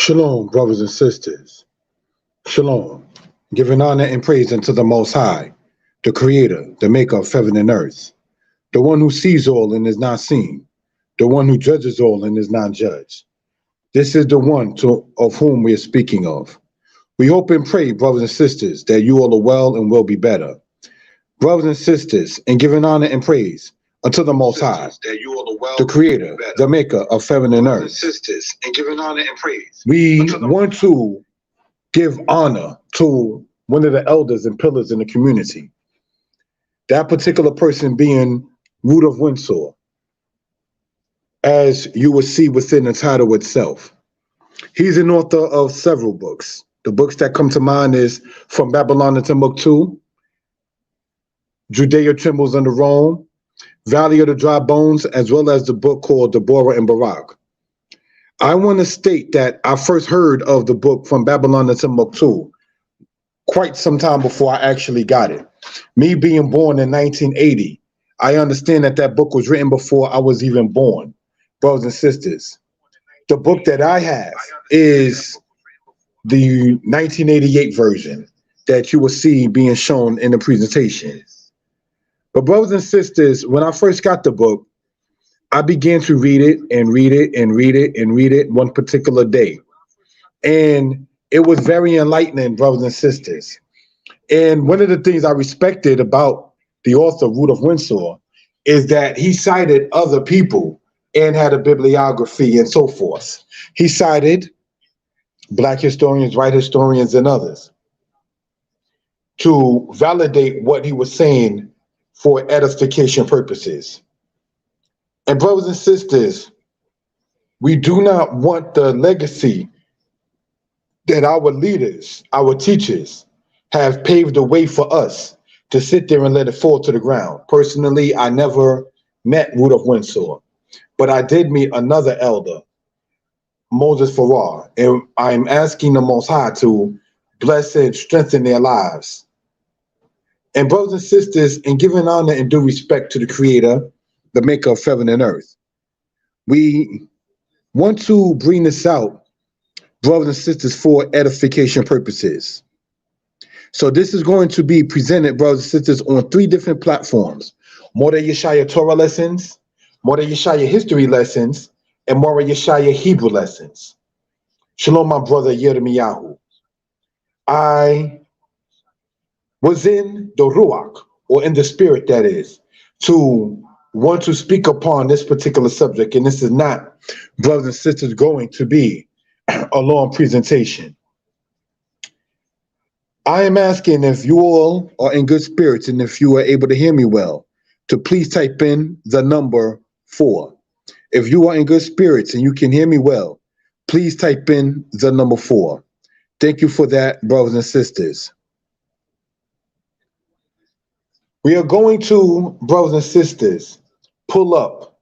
Shalom, brothers and sisters. Shalom. Giving honor and praise unto the Most High, the Creator, the Maker of heaven and earth, the one who sees all and is not seen, the one who judges all and is not judged. This is the one of whom we are speaking of. We hope and pray, brothers and sisters, that you all are well and will be better. Brothers and sisters, in giving honor and praise unto the Most High, the Creator, the Maker of heaven and earth. We want to give honor to one of the elders and pillars in the community. That particular person being Rudolph Windsor, as you will see within the title itself. He's an author of several books. The books that come to mind is From Babylon to Timbuktu, Judea Trembles Under Rome, Valley of the Dry Bones, as well as the book called Deborah and Barak. I want to state that I first heard of the book From Babylon to Timbuktu quite some time before I actually got it. Me being born in 1980, I understand that that book was written before I was even born, brothers and sisters. The book that I have is the 1988 version that you will see being shown in the presentation. But brothers and sisters, when I first got the book, I began to read it and read it and read it and read it one particular day. And it was very enlightening, brothers and sisters. And one of the things I respected about the author, Rudolph Windsor, is that he cited other people and had a bibliography and so forth. He cited Black historians, white historians, and others to validate what he was saying for edification purposes. And brothers and sisters, we do not want the legacy that our leaders, our teachers, have paved the way for us to sit there and let it fall to the ground. Personally, I never met Rudolph Windsor, but I did meet another elder, Moses Farrar, and I'm asking the Most High to bless and strengthen their lives. And brothers and sisters, in giving honor and due respect to the Creator, the Maker of heaven and earth, we want to bring this out, brothers and sisters, for edification purposes. So this is going to be presented, brothers and sisters, on 3 different platforms: Mordeh Yeshaya Torah lessons, Mordeh Yeshaya history lessons, and Mordeh Yeshaya Hebrew lessons. Shalom, my brother Yirmiyahu. I was in the Ruach, or in the spirit, that is, to want to speak upon this particular subject. And this is not, brothers and sisters, going to be a long presentation. I am asking if you all are in good spirits and if you are able to hear me well, to please type in the number 4. If you are in good spirits and you can hear me well, please type in the number 4. Thank you for that, brothers and sisters. We are going to, brothers and sisters, pull up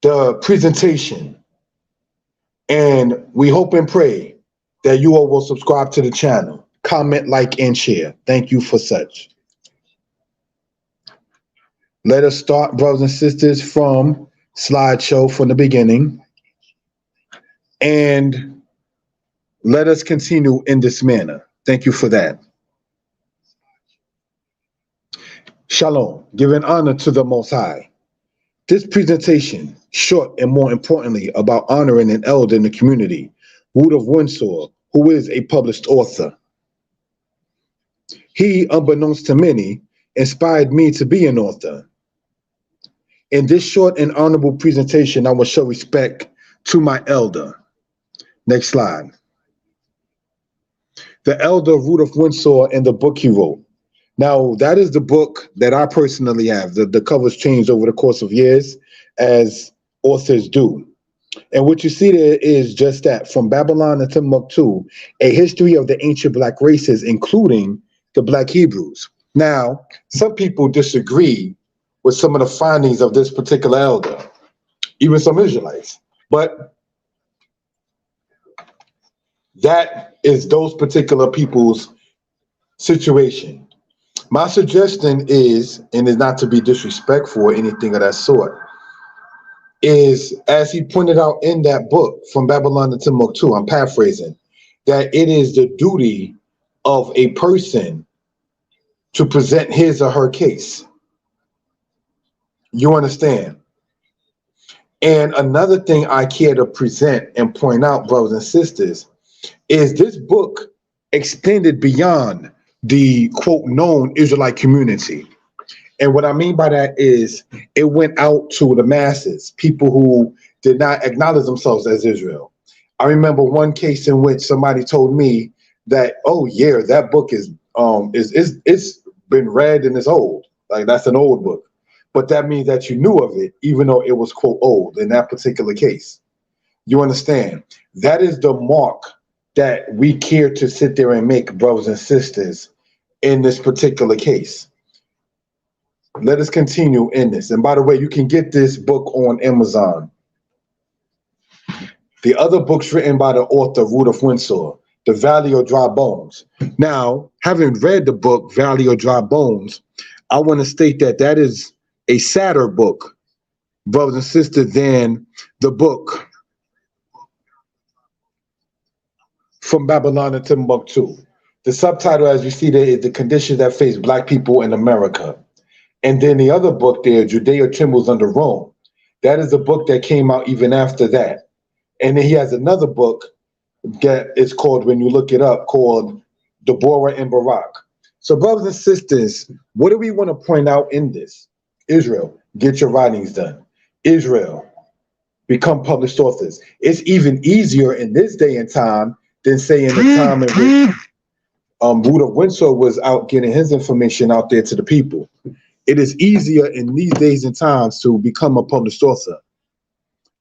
the presentation, and we hope and pray that you all will subscribe to the channel, comment, like, and share. Thank you for such. Let us start, brothers and sisters, from slideshow from the beginning, and let us continue in this manner. Thank you for that. Shalom, giving honor to the Most High. This presentation, short and more importantly, about honoring an elder in the community, Rudolph Windsor, who is a published author. He, unbeknownst to many, inspired me to be an author. In this short and honorable presentation, I will show respect to my elder. Next slide. The elder Rudolph Windsor and the book he wrote. Now, that is the book that I personally have. The covers changed over the course of years, as authors do. And what you see there is just that, From Babylon to Timbuktu, a history of the ancient Black races, including the Black Hebrews. Now, some people disagree with some of the findings of this particular elder, even some Israelites. But that is those particular people's situation. My suggestion is, and is not to be disrespectful or anything of that sort, is, as he pointed out in that book, From Babylon to Timbuktu, I'm paraphrasing, that it is the duty of a person to present his or her case. You understand? And another thing I care to present and point out, brothers and sisters, is this book extended beyond the quote known Israelite community. And what I mean by that is it went out to the masses, people who did not acknowledge themselves as Israel. I remember one case in which somebody told me that, oh yeah, that book is it's been read and it's old. Like that's an old book. But that means that you knew of it, even though it was quote old in that particular case. You understand? That is the mark that we care to sit there and make, brothers and sisters, in this particular case. Let us continue in this. And by the way, you can get this book on Amazon. The other books written by the author, Rudolph Windsor, The Valley of Dry Bones. Now, having read the book, Valley of Dry Bones, I want to state that that is a sadder book, brothers and sisters, than the book From Babylon to Timbuktu. The subtitle, as you see there, is The Conditions That Face Black People in America. And then the other book there, Judea Trembles Under Rome. That is a book that came out even after that. And then he has another book that is called, when you look it up, called Deborah and Barak. So brothers and sisters, what do we want to point out in this? Israel, get your writings done. Israel, become published authors. It's even easier in this day and time than say in the time in which Rudolph Windsor was out getting his information out there to the people. It is easier in these days and times to become a published author.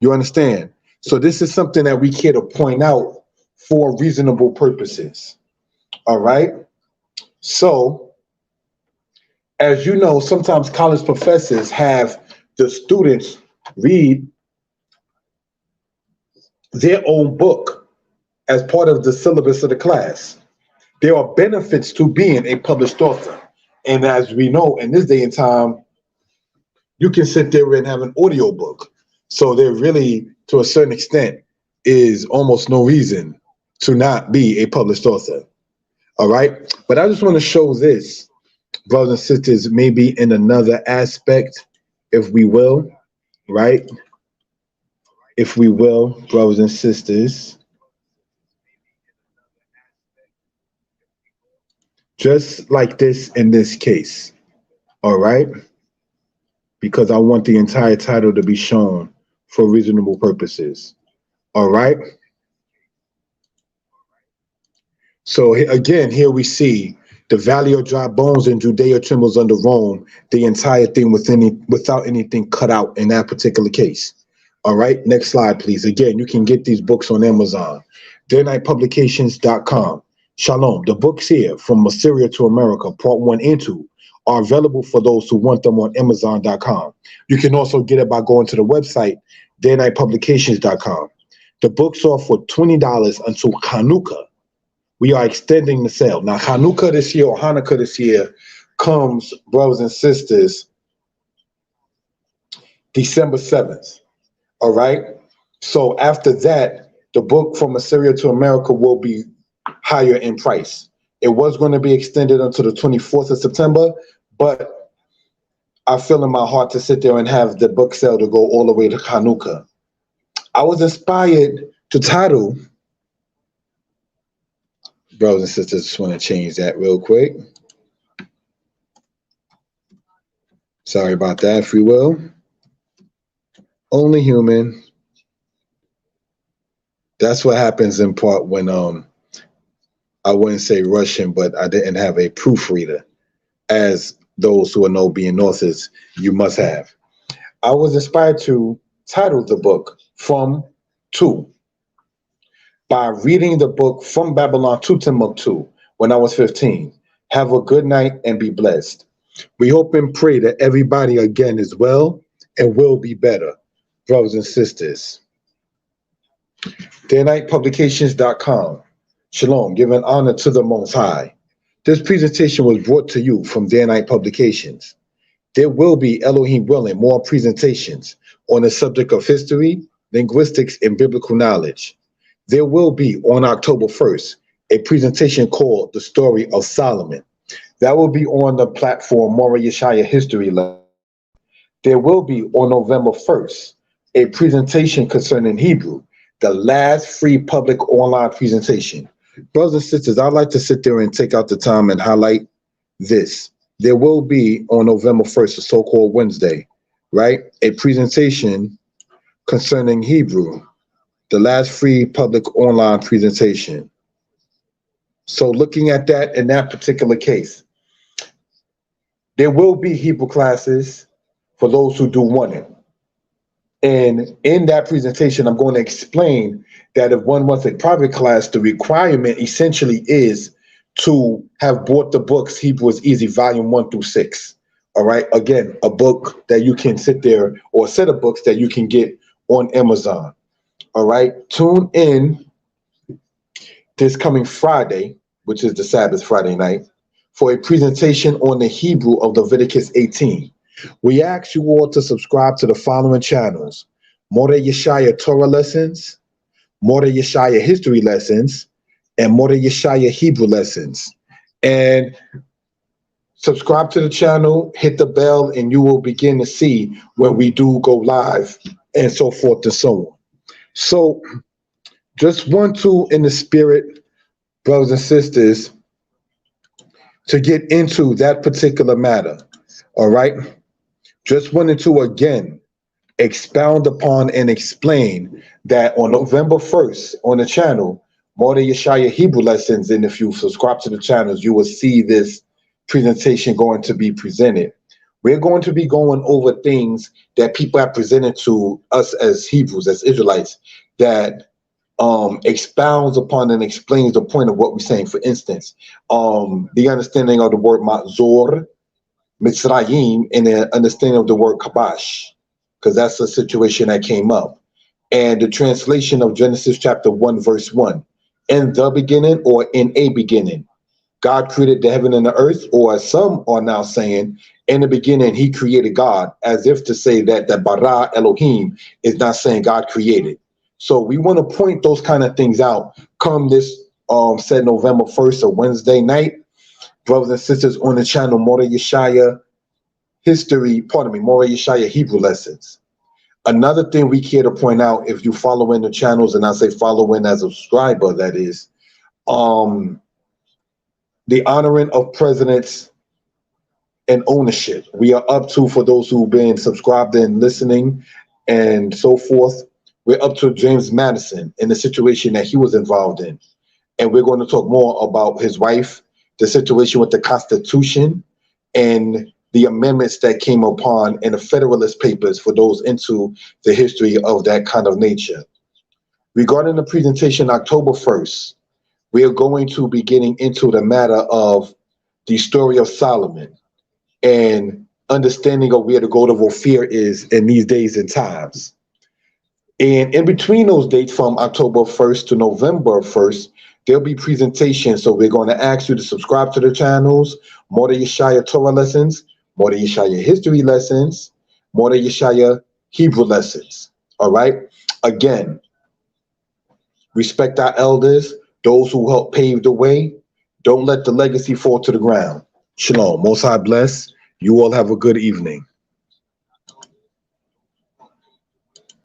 You understand? So this is something that we care to point out for reasonable purposes. All right? So, as you know, sometimes college professors have the students read their own book as part of the syllabus of the class. There are benefits to being a published author. And as we know, in this day and time, you can sit there and have an audio book. So there really, to a certain extent, is almost no reason to not be a published author. All right? But I just want to show this, brothers and sisters, maybe in another aspect, if we will, right? If we will, brothers and sisters. Just like this in this case, all right? Because I want the entire title to be shown for reasonable purposes, all right? So again, here we see the Valley of Dry Bones and Judea Trembles Under Rome, the entire thing without anything cut out in that particular case. All right, next slide, please. Again, you can get these books on Amazon, daynightpublications.com. Shalom. The books here, From Assyria to America, Part 1 and 2, are available for those who want them on Amazon.com. You can also get it by going to the website, daynightpublications.com. The books are for $20 until Hanukkah. We are extending the sale. Now, Hanukkah this year, or Hanukkah this year, comes, brothers and sisters, December 7th. All right? So after that, the book From Assyria to America will be higher in price. It was going to be extended until the 24th of September, but I feel in my heart to sit there and have the book sale to go all the way to Hanukkah. I was inspired to title, brothers and sisters, just want to change that real quick. Sorry about that, if you will. Only human. That's what happens in part when I wouldn't say Russian, but I didn't have a proofreader. As those who know being authors, you must have. I was inspired to title the book From To by reading the book From Babylon to Timbuktu when I was 15. Have a good night and be blessed. We hope and pray that everybody again is well and will be better, brothers and sisters. daynightpublications.com. Shalom, giving honor to the Most High. This presentation was brought to you from Day Night Publications. There will be, Elohim willing, more presentations on the subject of history, linguistics, and biblical knowledge. There will be, on October 1st, a presentation called The Story of Solomon. That will be on the platform Mora Yeshaya History Lab. There will be, on November 1st, a presentation concerning Hebrew, the last free public online presentation. Brothers and sisters, I'd like to sit there and take out the time and highlight this. There will be, on November 1st, a so-called Wednesday, right? A presentation concerning Hebrew, the last free public online presentation. So looking at that in that particular case, there will be Hebrew classes for those who do want it. And in that presentation, I'm going to explain that if one wants a private class, the requirement essentially is to have bought the books Hebrew is Easy, Volume 1 through 6. All right. Again, a book that you can sit there, or a set of books that you can get on Amazon. All right. Tune in this coming Friday, which is the Sabbath Friday night, for a presentation on the Hebrew of Leviticus 18. We ask you all to subscribe to the following channels: Mora Yeshaya Torah Lessons, Mora Yeshaya History Lessons, and Mora Yeshaya Hebrew Lessons. And subscribe to the channel, hit the bell, and you will begin to see when we do go live and so forth and so on. So just want to, in the spirit, brothers and sisters, to get into that particular matter. All right. Just wanted to again expound upon and explain that on November 1st on the channel, Mora Yeshaya Hebrew Lessons, and if you subscribe to the channels, you will see this presentation going to be presented. We're going to be going over things that people have presented to us as Hebrews, as Israelites, that expounds upon and explains the point of what we're saying. For instance, the understanding of the word Matzor, Mitzrayim, and the understanding of the word Kabash, because that's a situation that came up. And the translation of Genesis chapter 1, verse 1. In the beginning, or in a beginning, God created the heaven and the earth, or as some are now saying, in the beginning, he created God, as if to say that the bara Elohim is not saying God created. So we want to point those kind of things out come this said November 1st, a Wednesday night. Brothers and sisters on the channel, Mora Yeshaya Mora Yeshaya Hebrew Lessons. Another thing we care to point out, if you follow in the channels, and I say follow in as a subscriber, that is, the honoring of presidents and ownership. We are up to, for those who've been subscribed and listening and so forth, we're up to James Madison and the situation that he was involved in. And we're going to talk more about his wife, the situation with the Constitution, and the amendments that came upon in the Federalist Papers for those into the history of that kind of nature. Regarding the presentation October 1st, we are going to be getting into the matter of the story of Solomon and understanding of where the goat of Ophir is in these days and times. And in between those dates, from October 1st to November 1st, there'll be presentations. So we're going to ask you to subscribe to the channels: Mora Yeshaya Torah Lessons, Mora Yeshaya History Lessons, Mora Yeshaya Hebrew Lessons. All right. Again, respect our elders, those who helped pave the way. Don't let the legacy fall to the ground. Shalom. Most High bless. You all have a good evening.